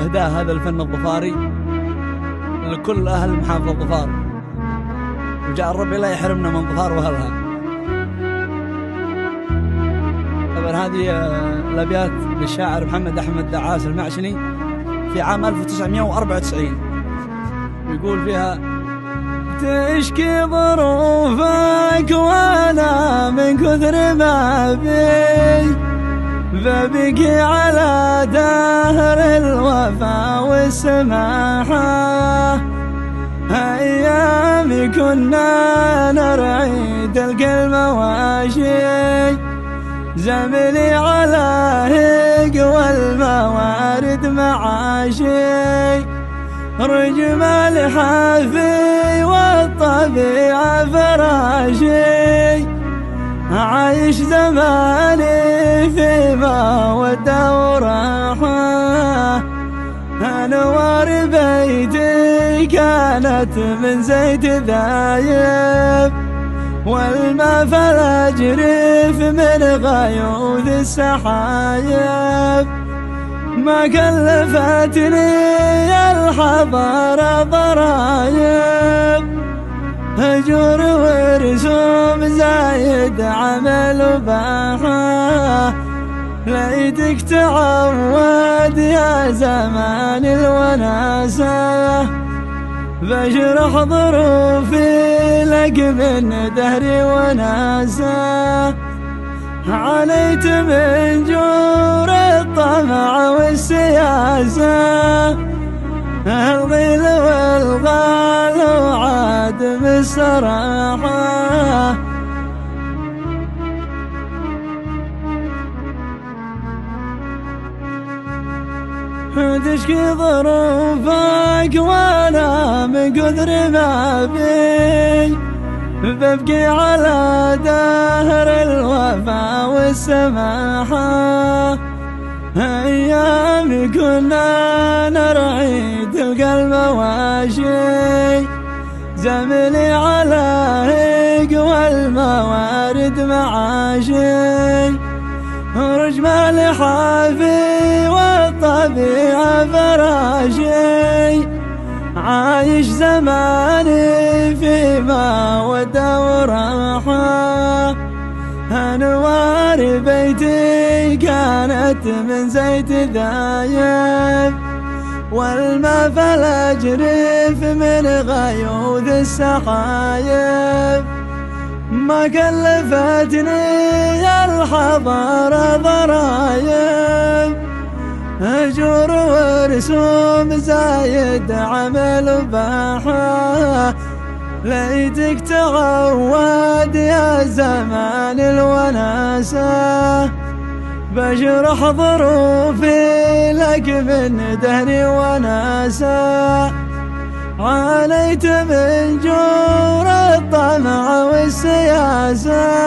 أهداه هذا الفن الظفاري لكل أهل محافظة ظفار، وجاء الرب لا يحرمنا من ظفار وأهلها. طبعا هذه الأبيات للشاعر محمد أحمد دعاس المعشني في عام 1994، يقول فيها: تشكي ظروفك وانا من كثر ما بي، فبقي على دهر الوفا والسماحة. أيام كنا نرعي تلك المواشي، زملي على هيق والموارد معاشي، رجم الحافي والطبيعة فراشي، عايش زماني فيما ودى وراحة. أنوار بيتي كانت من زيت ذايب، والما فالأجريف من غيوث السحايب، ما كلفتني الحضارة ضرايب، هجور ورسوم زايد عمل وباحة. ليتك تعود يا زمان الوناسة، بشرح ظروفي لك من دهري وناسة. عليت من جور الطمع والسياسة، الغيل والغال وعدم الصراحة. تشكي ظروفك وانا من كثر ما بي، ببكي على دهر الوفا والسماحة. أيام كنا نرعي تلك المواشي، زملي على هيق والموارد معاشي، رجم الحافي والطبيعة فراشي، عايش زماني فيما ودى وراحة. أنوار بيتي كانت من زيت ذايب، والما فالأجريف من غيوث السحايب، ما كلفتني الحضارة ضرايب، هجور ورسوم زايد عمل وباحة. ليتك تعود يا زمان الوناسة، بشرح ظروفي لك من دهري وناسة. عانيت من جور الطمع والسياسة،